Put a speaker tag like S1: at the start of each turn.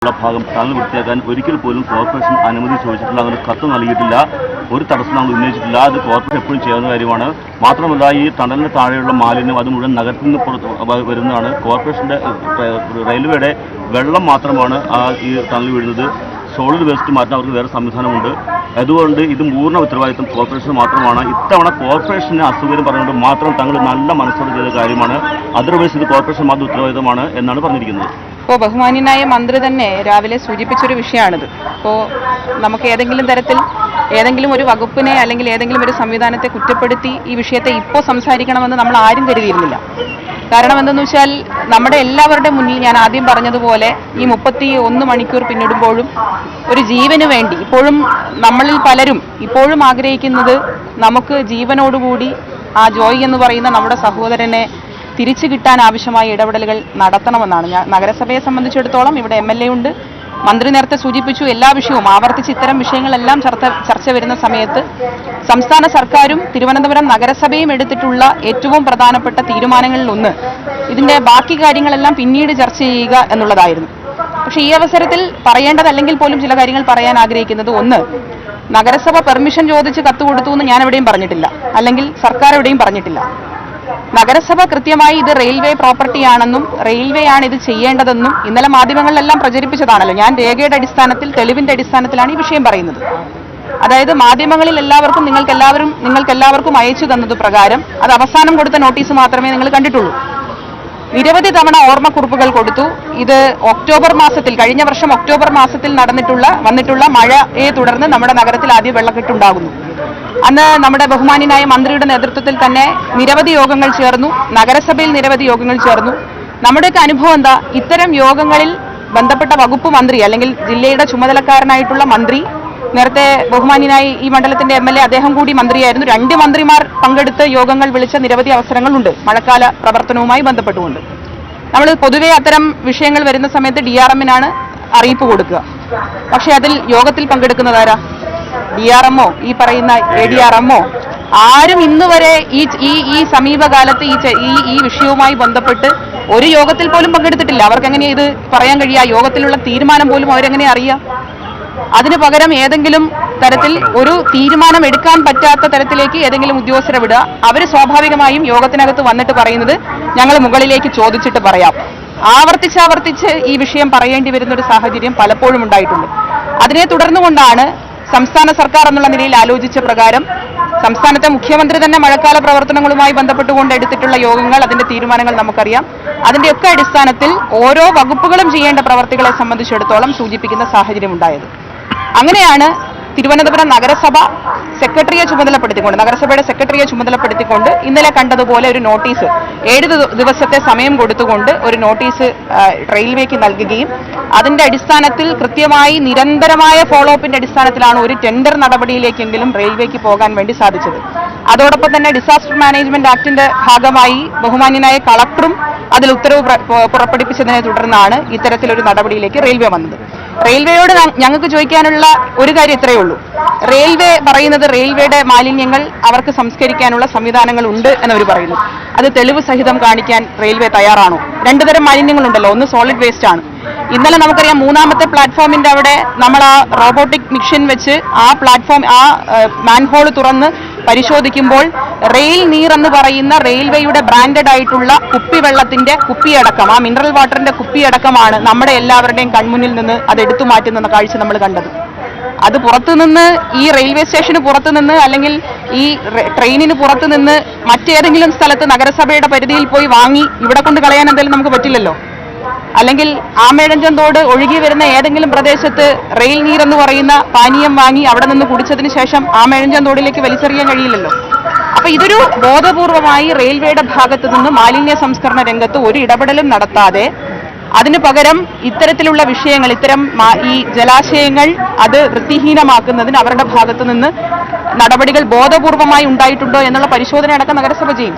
S1: ഭാഗം ടണൽ വൃത്തിയാക്കാൻ ഒരിക്കൽ പോലും കോർപ്പറേഷൻ അനുമതി ചോദിച്ചിട്ടില്ല, അങ്ങനെ കത്ത് നൽകിയിട്ടില്ല, ഒരു തടസ്സം നമ്മൾ ഉന്നയിച്ചിട്ടില്ല. അത് കോർപ്പറേഷൻ എപ്പോഴും ചെയ്യാവുന്ന കാര്യമാണ്. മാത്രമല്ല, ഈ ടണലിന് താഴെയുള്ള മാലിന്യം അത് മുഴുവൻ നഗരത്തിൽ നിന്ന് പുറത്ത് വരുന്നതാണ്. കോർപ്പറേഷൻ്റെ റെയിൽവേയുടെ വെള്ളം മാത്രമാണ് ഈ ടണൽ വീഴുന്നത്. സോളിഡ് വേസ്റ്റ് മാറ്റാൻ അവർക്ക് വേറെ സംവിധാനമുണ്ട്. അതുകൊണ്ട് ഇത് പൂർണ്ണ ഉത്തരവാദിത്വം കോർപ്പറേഷൻ മാത്രമാണ്. ഇത്തവണ കോർപ്പറേഷന് അസൗകര്യം പറഞ്ഞുകൊണ്ട് മാത്രം തങ്ങൾ നല്ല മനസ്സോടെ ചെയ്ത കാര്യമാണ്. അതർവൈസ് ഇത് കോർപ്പറേഷൻ മാത്രം ഉത്തരവാദിത്തമാണ് എന്നാണ് പറഞ്ഞിരിക്കുന്നത്.
S2: ഇപ്പോൾ ബഹുമാന്യനായ മന്ത്രി തന്നെ രാവിലെ സൂചിപ്പിച്ചൊരു വിഷയമാണിത്. ഇപ്പോൾ നമുക്ക് ഏതെങ്കിലും തരത്തിൽ ഏതെങ്കിലും ഒരു വകുപ്പിനെ അല്ലെങ്കിൽ ഏതെങ്കിലും ഒരു സംവിധാനത്തെ കുറ്റപ്പെടുത്തി ഈ വിഷയത്തെ ഇപ്പോൾ സംസാരിക്കണമെന്ന് നമ്മൾ ആരും കരുതിയിരുന്നില്ല. കാരണം എന്തെന്ന് വെച്ചാൽ നമ്മുടെ എല്ലാവരുടെ മുന്നിൽ ഞാൻ ആദ്യം പറഞ്ഞതുപോലെ ഈ 31 മണിക്കൂർ പിന്നിടുമ്പോഴും ഒരു ജീവന് വേണ്ടി ഇപ്പോഴും നമ്മളിൽ പലരും ഇപ്പോഴും ആഗ്രഹിക്കുന്നത് നമുക്ക് ജീവനോടുകൂടി ആ ജോയ് എന്ന് പറയുന്ന നമ്മുടെ സഹോദരനെ തിരിച്ചു കിട്ടാൻ ആവശ്യമായ ഇടപെടലുകൾ നടത്തണമെന്നാണ്. നഗരസഭയെ സംബന്ധിച്ചിടത്തോളം ഇവിടെ MLA ഉണ്ട്, മന്ത്രി നേരത്തെ സൂചിപ്പിച്ചു. എല്ലാ വിഷയവും ആവർത്തിച്ച് ഇത്തരം വിഷയങ്ങളെല്ലാം ചർച്ച വരുന്ന സമയത്ത് സംസ്ഥാന സർക്കാരും തിരുവനന്തപുരം നഗരസഭയും എടുത്തിട്ടുള്ള ഏറ്റവും പ്രധാനപ്പെട്ട തീരുമാനങ്ങളിൽ ഒന്ന് ഇതിന്റെ ബാക്കി കാര്യങ്ങളെല്ലാം പിന്നീട് ചർച്ച ചെയ്യുക എന്നുള്ളതായിരുന്നു. പക്ഷേ ഈ അവസരത്തിൽ പറയേണ്ടതല്ലെങ്കിൽ പോലും ചില കാര്യങ്ങൾ പറയാൻ ആഗ്രഹിക്കുന്നത്, ഒന്ന്, നഗരസഭ പെർമിഷൻ ചോദിച്ച് കത്ത് കൊടുത്തു എന്ന് ഞാൻ എവിടെയും പറഞ്ഞിട്ടില്ല, അല്ലെങ്കിൽ സർക്കാർ എവിടെയും പറഞ്ഞിട്ടില്ല. നഗരസഭ കൃത്യമായി ഇത് റെയിൽവേ പ്രോപ്പർട്ടിയാണെന്നും റെയിൽവേ ആണ് ഇത് ചെയ്യേണ്ടതെന്നും ഇന്നലെ മാധ്യമങ്ങളിലെല്ലാം പ്രചരിപ്പിച്ചതാണല്ലോ. ഞാൻ രേഖയുടെ അടിസ്ഥാനത്തിൽ തെളിവിന്റെ അടിസ്ഥാനത്തിലാണ് ഈ വിഷയം പറയുന്നത്. അതായത് മാധ്യമങ്ങളിൽ നിങ്ങൾക്കെല്ലാവർക്കും അയച്ചു തന്നത് പ്രകാരം അത് അവസാനം കൊടുത്ത നോട്ടീസ് മാത്രമേ നിങ്ങൾ കണ്ടിട്ടുള്ളൂ. നിരവധി തവണ ഓർമ്മക്കുറിപ്പുകൾ കൊടുത്തു. ഇത് കഴിഞ്ഞ വർഷം ഒക്ടോബർ മാസത്തിൽ വന്നിട്ടുള്ള മഴയെ തുടർന്ന് നമ്മുടെ നഗരത്തിൽ ആദ്യം വെള്ളക്കെട്ടുണ്ടാകുന്നു. അന്ന് നമ്മുടെ ബഹുമാന്യനായ മന്ത്രിയുടെ നേതൃത്വത്തിൽ തന്നെ നിരവധി യോഗങ്ങൾ ചേർന്നു, നഗരസഭയിൽ നിരവധി യോഗങ്ങൾ ചേർന്നു. നമ്മുടെയൊക്കെ അനുഭവം എന്താ, ഇത്തരം യോഗങ്ങളിൽ ബന്ധപ്പെട്ട വകുപ്പ് മന്ത്രി അല്ലെങ്കിൽ ജില്ലയുടെ ചുമതലക്കാരനായിട്ടുള്ള മന്ത്രി, നേരത്തെ ബഹുമാന്യനായി ഈ മണ്ഡലത്തിന്റെ MLA അദ്ദേഹം കൂടി മന്ത്രിയായിരുന്നു, 2 മന്ത്രിമാർ പങ്കെടുത്ത് യോഗങ്ങൾ വിളിച്ച നിരവധി അവസരങ്ങളുണ്ട് മഴക്കാല പ്രവർത്തനവുമായി ബന്ധപ്പെട്ടുകൊണ്ട്. നമ്മൾ പൊതുവെ അത്തരം വിഷയങ്ങൾ വരുന്ന സമയത്ത് DRM-നാണ് അറിയിപ്പ് കൊടുക്കുക. പക്ഷെ അതിൽ യോഗത്തിൽ പങ്കെടുക്കുന്നതാരാ? DRM-ഓ ഈ പറയുന്ന ADRM-ഓ ആരും ഇന്നുവരെ ഈ സമീപകാലത്ത് ഈ വിഷയവുമായി ബന്ധപ്പെട്ട് ഒരു യോഗത്തിൽ പോലും പങ്കെടുത്തിട്ടില്ല. അവർക്ക് എങ്ങനെയാ ഇത് പറയാൻ കഴിയുക? യോഗത്തിലുള്ള തീരുമാനം പോലും അവരെങ്ങനെയാ അറിയാം? അതിനു പകരം ഏതെങ്കിലും തരത്തിൽ ഒരു തീരുമാനം എടുക്കാൻ പറ്റാത്ത തരത്തിലേക്ക് ഏതെങ്കിലും ഉദ്യോഗസ്ഥരെ വിടുക. അവർ സ്വാഭാവികമായും യോഗത്തിനകത്ത് വന്നിട്ട് പറയുന്നത് ഞങ്ങൾ മുകളിലേക്ക് ചോദിച്ചിട്ട് പറയാം. ആവർത്തിച്ച് ഈ വിഷയം പറയേണ്ടി വരുന്ന ഒരു സാഹചര്യം പലപ്പോഴും ഉണ്ടായിട്ടുണ്ട്. അതിനെ തുടർന്നുകൊണ്ടാണ് സംസ്ഥാന സർക്കാർ എന്നുള്ള നിലയിൽ ആലോചിച്ച പ്രകാരം സംസ്ഥാനത്തെ മുഖ്യമന്ത്രി തന്നെ മഴക്കാല പ്രവർത്തനങ്ങളുമായി ബന്ധപ്പെട്ടുകൊണ്ട് എടുത്തിട്ടുള്ള യോഗങ്ങൾ, അതിന്റെ തീരുമാനങ്ങൾ നമുക്കറിയാം. അതിന്റെയൊക്കെ അടിസ്ഥാനത്തിൽ ഓരോ വകുപ്പുകളും ചെയ്യേണ്ട പ്രവർത്തികളെ സംബന്ധിച്ചിടത്തോളം സൂചിപ്പിക്കുന്ന സാഹചര്യം ഉണ്ടായത്. അങ്ങനെയാണ് തിരുവനന്തപുരം നഗരസഭ നഗരസഭയുടെ സെക്രട്ടറിയെ ചുമതലപ്പെടുത്തിക്കൊണ്ട് ഇന്നലെ കണ്ടതുപോലെ ഒരു നോട്ടീസ് 7 ദിവസത്തെ സമയം കൊടുത്തുകൊണ്ട് ഒരു നോട്ടീസ് റെയിൽവേക്ക് നൽകുകയും അതിന്റെ അടിസ്ഥാനത്തിൽ കൃത്യമായി നിരന്തരമായ ഫോളോ അപ്പിന്റെ അടിസ്ഥാനത്തിലാണ് ഒരു ടെൻഡർ നടപടിയിലേക്കെങ്കിലും റെയിൽവേക്ക് പോകാൻ വേണ്ടി സാധിച്ചത്. അതോടൊപ്പം തന്നെ ഡിസാസ്റ്റർ മാനേജ്മെന്റ് ആക്ടിന്റെ ഭാഗമായി ബഹുമാന്യനായ കളക്ടറും അതിൽ ഉത്തരവ് പുറപ്പെടുവിച്ചതിനെ തുടർന്നാണ് ഇത്തരത്തിലൊരു നടപടിയിലേക്ക് റെയിൽവേ വന്നത്. റെയിൽവേയോട് ഞങ്ങൾക്ക് ചോദിക്കാനുള്ള ഒരു കാര്യം ഇത്രയേ ഉള്ളൂ. റെയിൽവേ പറയുന്നത് റെയിൽവേയുടെ മാലിന്യങ്ങൾ അവർക്ക് സംസ്കരിക്കാനുള്ള സംവിധാനങ്ങൾ ഉണ്ട് എന്നവർ പറയുന്നു. അത് തെളിവ് സഹിതം കാണിക്കാൻ റെയിൽവേ തയ്യാറാണോ? 2 തരം മാലിന്യങ്ങളുണ്ടല്ലോ, ഒന്ന് സോളിഡ് വേസ്റ്റ് ആണ്. ഇന്നലെ നമുക്കറിയാം 3ാമത്തെ പ്ലാറ്റ്ഫോമിന്റെ അവിടെ നമ്മൾ ആ റോബോട്ടിക് മിഷൻ വെച്ച് ആ മാൻഹോൾ തുറന്ന് പരിശോധിക്കുമ്പോൾ റെയിൽ നീർ എന്ന് പറയുന്ന റെയിൽവേയുടെ ബ്രാൻഡഡ് ആയിട്ടുള്ള കുപ്പിവെള്ളത്തിന്റെ കുപ്പിയടക്കം, ആ മിനറൽ വാട്ടറിന്റെ കുപ്പിയടക്കമാണ് നമ്മുടെ എല്ലാവരുടെയും കൺമുന്നിൽ നിന്ന് അത് എടുത്തു മാറ്റുന്ന കാഴ്ച നമ്മൾ കണ്ടത്. അത് പുറത്തുനിന്ന് ഈ റെയിൽവേ സ്റ്റേഷന് പുറത്തുനിന്ന് അല്ലെങ്കിൽ ഈ ട്രെയിനിന് പുറത്തുനിന്ന് മറ്റേതെങ്കിലും സ്ഥലത്ത് നഗരസഭയുടെ പരിധിയിൽ പോയി വാങ്ങി ഇവിടെ കൊണ്ട് കളയാൻ എന്തായാലും നമുക്ക് പറ്റില്ലല്ലോ. അല്ലെങ്കിൽ ആമേഴഞ്ചൻ തോട് ഒഴുകി വരുന്ന ഏതെങ്കിലും പ്രദേശത്ത് റെയിൽ നീർ എന്ന് പറയുന്ന പാനീയം വാങ്ങി അവിടെ നിന്ന് കുടിച്ചതിന് ശേഷം ആമേഴഞ്ചൻ തോടിലേക്ക് വലിച്ചെറിയാൻ കഴിയില്ലല്ലോ. അപ്പൊ ഇതൊരു ബോധപൂർവമായി റെയിൽവേയുടെ ഭാഗത്തു നിന്ന് മാലിന്യ സംസ്കരണ രംഗത്ത് ഒരു ഇടപെടലും നടത്താതെ അതിനു പകരം ഇത്തരത്തിലുള്ള വിഷയങ്ങൾ, ഈ ജലാശയങ്ങൾ അത് വൃത്തിഹീനമാക്കുന്നതിന് അവരുടെ ഭാഗത്തു നിന്ന് നടപടികൾ ബോധപൂർവമായി ഉണ്ടായിട്ടുണ്ടോ എന്നുള്ള പരിശോധന അടക്കം നഗരസഭ ചെയ്യും.